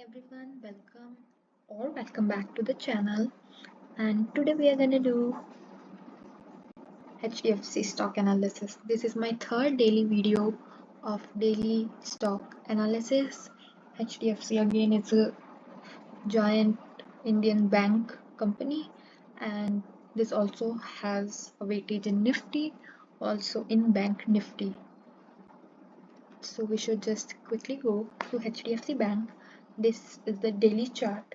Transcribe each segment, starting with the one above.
Everyone, welcome back to the channel. And today we are gonna do HDFC stock analysis. This is my third daily video of daily stock analysis. HDFC again is a giant Indian bank company, and this also has a weightage in Nifty, also in Bank Nifty. So we should just quickly go to HDFC Bank. This is the daily chart,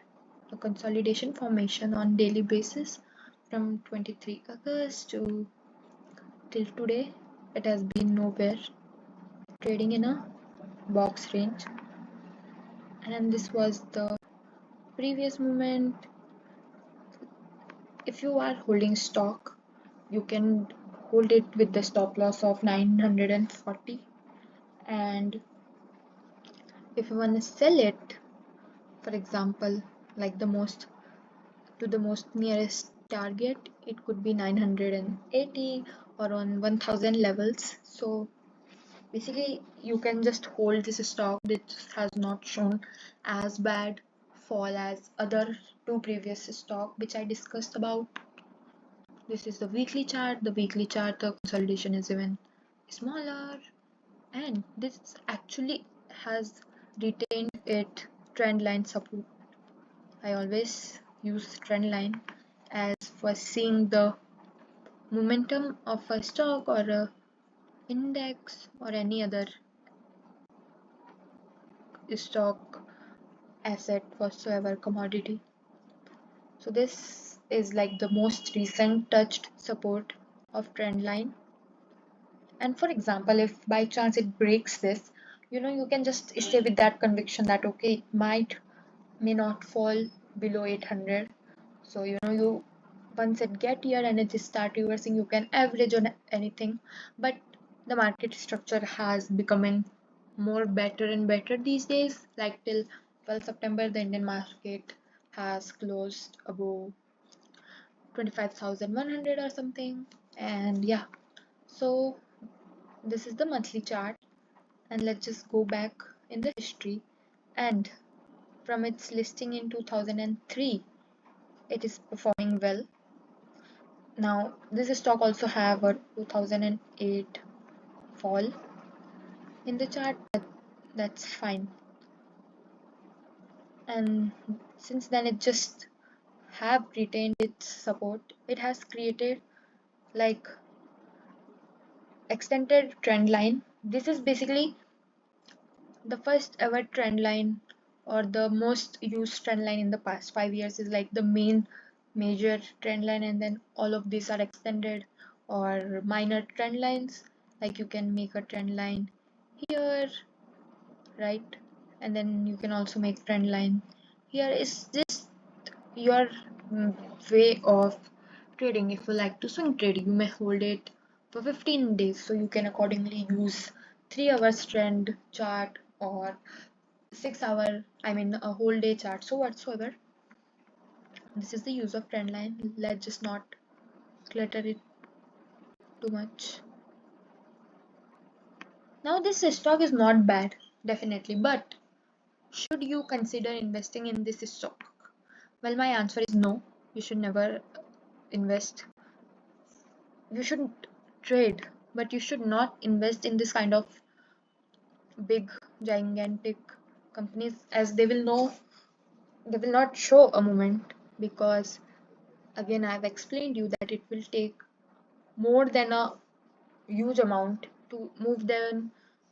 a consolidation formation on daily basis from 23 August to till today. It has been nowhere, trading in a box range, and this was the previous movement. If you are holding stock, you can hold it with the stop loss of 940, and if you want to sell it, for example, like the most nearest target, it could be 980 or on 1000 levels. So basically you can just hold this stock. This has not shown as bad fall as other two previous stock which I discussed about. This is the weekly chart. The weekly chart, the consolidation is even smaller, and this actually has retained its trend line support. I always use trend line as for seeing the momentum of a stock or a index or any other stock, asset, whatsoever commodity. So this is like the most recent touched support of trend line. And for example, if by chance it breaks this, you can just stay with that conviction that okay, it may not fall below 800. So you once it get here and it start reversing, you can average on anything. But the market structure has becoming more better and better these days. Like till 12 September, the Indian market has closed above 25,100 or something. And yeah, so this is the monthly chart, and let's just go back in the history. And from its listing in 2003, it is performing well. Now this stock also have a 2008 fall in the chart, but that's fine. And since then it just have retained its support. It has created like extended trend line. This is basically the first ever trend line, or the most used trend line in the past 5 years, is like the major trend line, and then all of these are extended or minor trend lines. Like you can make a trend line here, right? And then you can also make trend line here. Is this your way of trading? If you like to swing trade, you may hold it for 15 days, so you can accordingly use 3 hours trend chart or 6 hour, I mean a whole day chart, so whatsoever. This is the use of trend line. Let's just not clutter it too much. Now this stock is not bad, definitely, but should you consider investing in this stock? Well, my answer is no. You should never invest. You should trade, but you should not invest in this kind of big gigantic companies, as they will not show a moment, because again I've explained you that it will take more than a huge amount to move them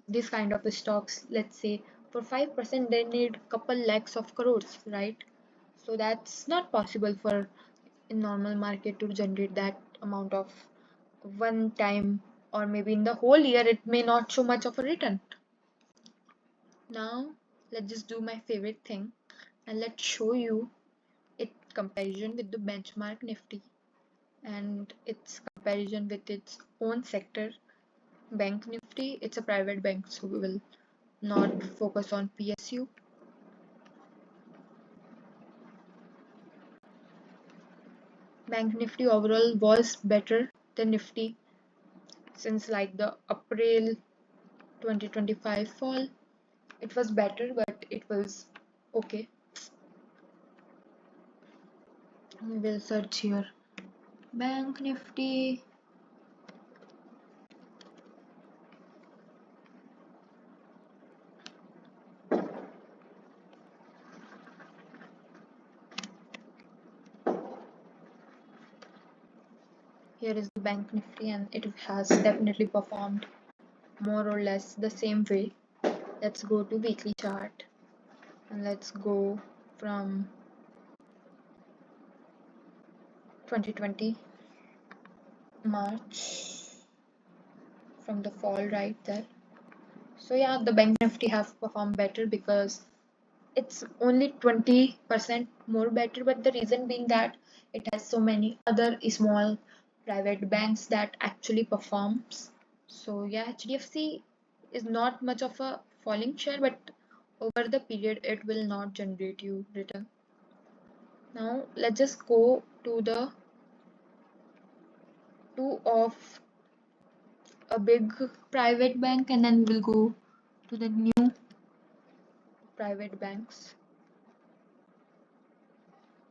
this kind of stocks. Let's say for 5% they need couple lakhs of crores, right? So that's not possible for in normal market to generate that amount of one time, or maybe in the whole year it may not show much of a return. Now let's just do my favorite thing, and let's show you its comparison with the benchmark Nifty and its comparison with its own sector, Bank Nifty. It's a private bank, so we will not focus on PSU. Bank Nifty overall was better than Nifty since like the April 2025 fall. It was better, but it was Okay, we will search here. Bank Nifty. Here is the Bank Nifty, and it has definitely performed more or less the same way. Let's go to weekly chart and let's go from 2020 March, from the fall right there. So yeah, the Bank Nifty have performed better because it's only 20% more better, but the reason being that it has so many other small private banks that actually performs. So yeah, HDFC is not much of a falling share, but over the period it will not generate you return. Now let's just go to the two of a big private bank, and then we'll go to the new private banks.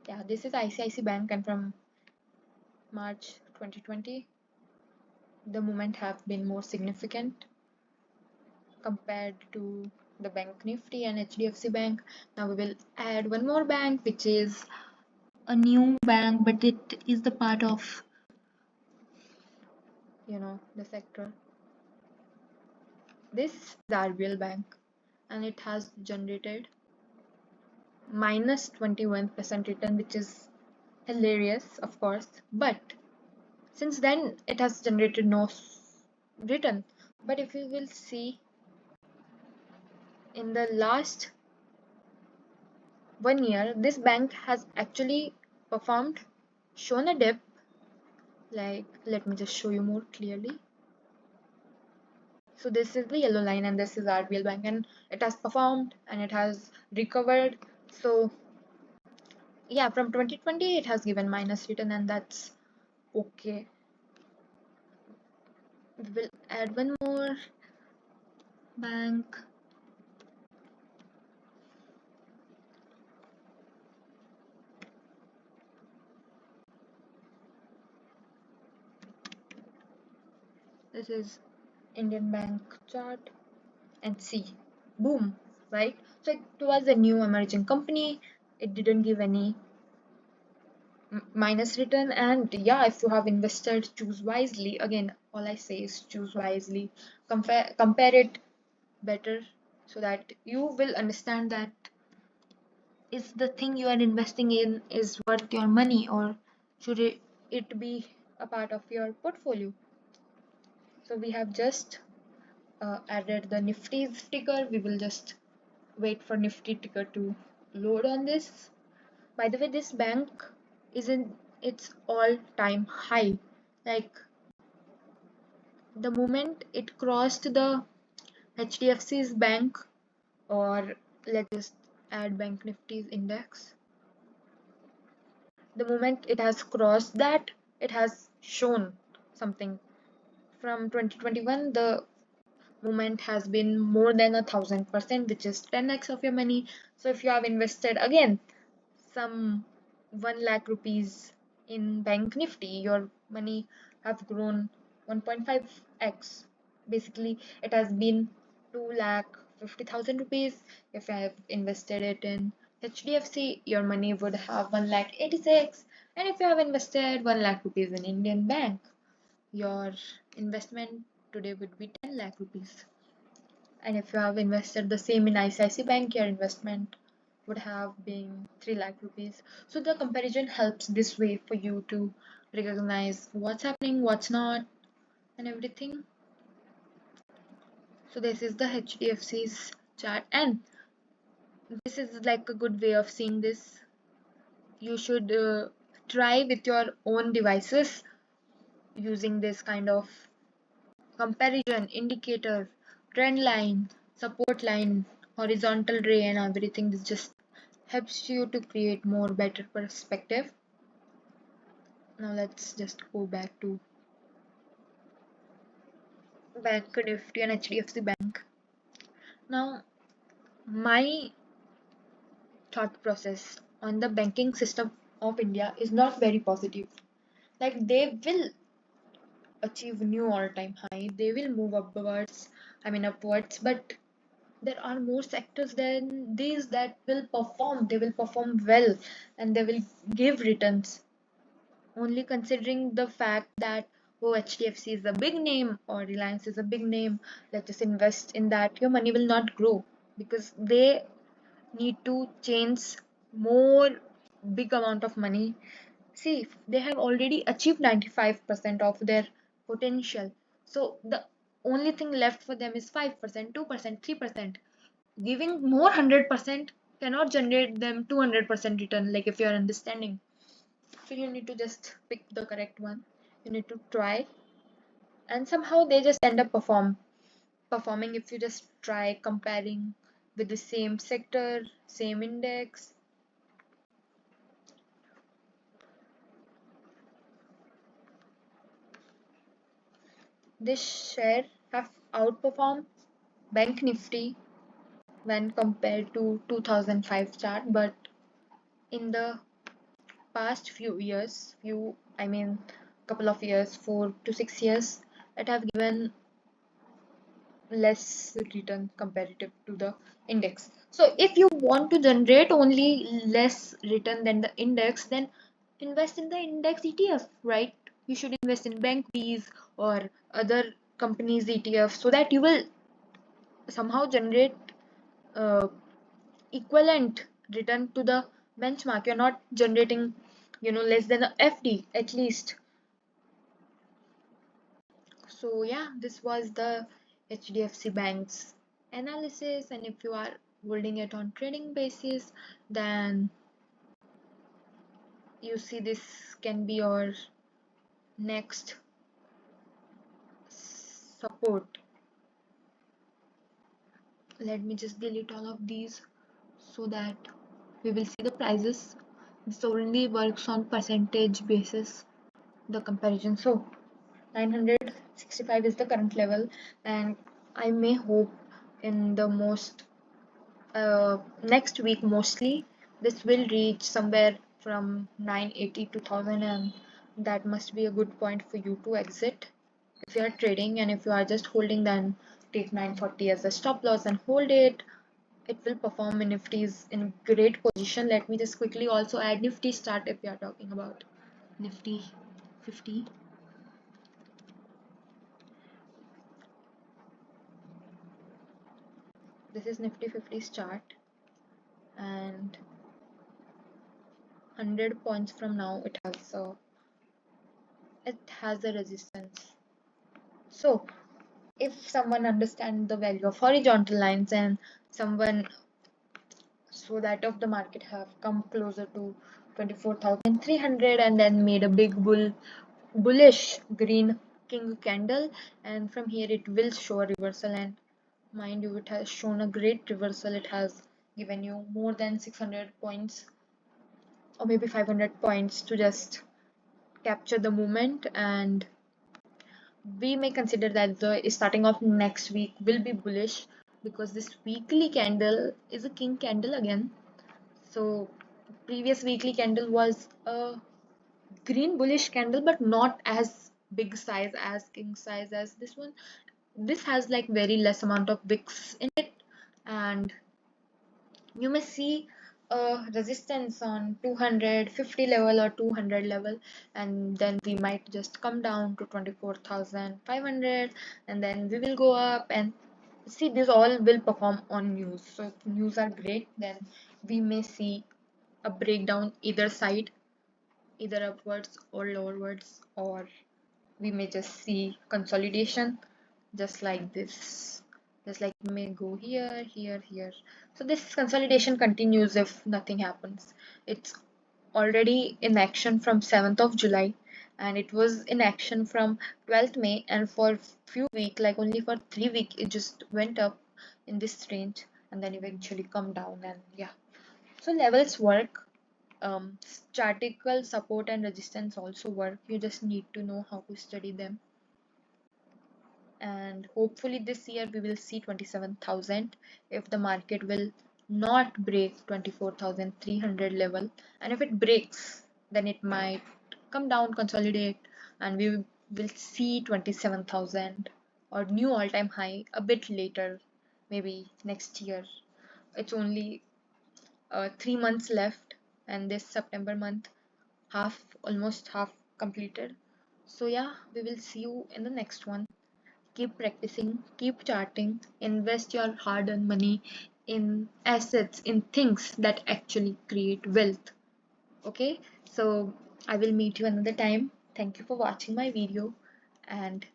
Yeah, this is ICICI Bank, and from March 2020 the movement have been more significant compared to the Bank Nifty and HDFC Bank. Now we will add one more bank, which is a new bank, but it is the part of, the sector. This is the RBL Bank, and it has generated minus 21% return, which is hilarious, of course. But since then, it has generated no return. But if you will see in the last 1 year, this bank has actually performed, shown a dip. Like, let me just show you more clearly. So this is the yellow line, and this is RBL Bank, and it has performed and it has recovered. So yeah, from 2020 it has given minus return, and that's okay. We will add one more bank. This is Indian Bank chart, and see, boom, right? So it was a new emerging company. It didn't give any minus return, and yeah, if you have invested, choose wisely. Again, all I say is choose wisely. Compare it better, so that you will understand that is the thing you are investing in is worth your money, or should it be a part of your portfolio. So we have just added the Nifty sticker. We will just wait for Nifty ticker to load on this. By the way, this bank is in its all-time high. Like, the moment it crossed the HDFC's bank, or let's just add Bank Nifty's index, the moment it has crossed that, it has shown something. From 2021, the movement has been more than 1,000%, which is 10x of your money. So if you have invested again some 1 lakh rupees in Bank Nifty, your money have grown 1.5x. Basically, it has been 2 lakh 50,000 rupees. If I have invested it in HDFC, your money would have 1 lakh 86. And if you have invested 1 lakh rupees in Indian Bank, your investment today would be 10 lakh rupees. And if you have invested the same in ICICI Bank, your investment would have been 3 lakh rupees. So the comparison helps this way for you to recognize what's happening, what's not, and everything. So this is the HDFC's chart, and this is like a good way of seeing this. You should try with your own devices using this kind of comparison indicator, trend line, support line, horizontal ray, and everything. This just helps you to create more better perspective. Now let's just go back to Bank Nifty and HDFC Bank. Now my thought process on the banking system of India is not very positive. Like they will achieve new all-time high, they will move upwards, but there are more sectors than these that will perform. They will perform well and they will give returns. Only considering the fact that oh HDFC is a big name or Reliance is a big name, let us invest in that. Your money will not grow because they need to change more big amount of money. See, they have already achieved 95% of their potential. So the only thing left for them is 5%, 2%, 3%. Giving more 100% cannot generate them 200% return, like if you are understanding. So you need to just pick the correct one. You need to try, and somehow they just end up performing if you just try comparing with the same sector, same index. This share have outperformed Bank Nifty when compared to 2005 chart, but in the past few years, couple of years, 4 to 6 years, it have given less return comparative to the index. So if you want to generate only less return than the index, then invest in the index ETF, right? You should invest in bank Bs or other companies ETF so that you will somehow generate uh, equivalent return to the benchmark. You're not generating, less than a FD at least. So yeah, this was the HDFC Bank's analysis, and if you are holding it on trading basis, then you see this can be your next support. Let me just delete all of these so that we will see the prices. This only works on percentage basis, the comparison. So 965 is the current level, and I may hope in the next week mostly this will reach somewhere from 980 to 1000, and that must be a good point for you to exit if you are trading. And if you are just holding, then take 940 as a stop loss and hold it. It will perform in Nifty is in great position. Let me just quickly also add Nifty start if we are talking about Nifty 50. This is Nifty 50's chart, and 100 points from now it has a resistance. So if someone understands the value of horizontal lines, and someone so that of the market have come closer to 24,300 and then made a big bullish green king candle, and from here it will show a reversal, and mind you, it has shown a great reversal. It has given you more than 600 points or maybe 500 points to just capture the moment, and we may consider that the starting of next week will be bullish because this weekly candle is a king candle again. So previous weekly candle was a green bullish candle, but not as big size as king size as this one. This has like very less amount of wicks in it, and you may see a resistance on 250 level or 200 level, and then we might just come down to 24,500, and then we will go up. And see, this all will perform on news. So if news are great, then we may see a breakdown either side, either upwards or lowerwards, or we may just see consolidation just like this. Just like we may go here, here, here. So this consolidation continues if nothing happens. It's already in action from 7th of July, and it was in action from 12th May, and for few weeks, like only for 3 weeks, it just went up in this range and then eventually come down. And yeah, so levels work. Statical support and resistance also work. You just need to know how to study them, and hopefully this year we will see 27,000 if the market will not break 24,300 level, and if it breaks, then it might come down, consolidate, and we will see 27,000 or new all-time high a bit later, maybe next year. It's only 3 months left, and this September month, almost half completed. So yeah, we will see you in the next one. Keep practicing, keep charting, invest your hard earned money in assets, in things that actually create wealth. Okay, so I will meet you another time. Thank you for watching my video, and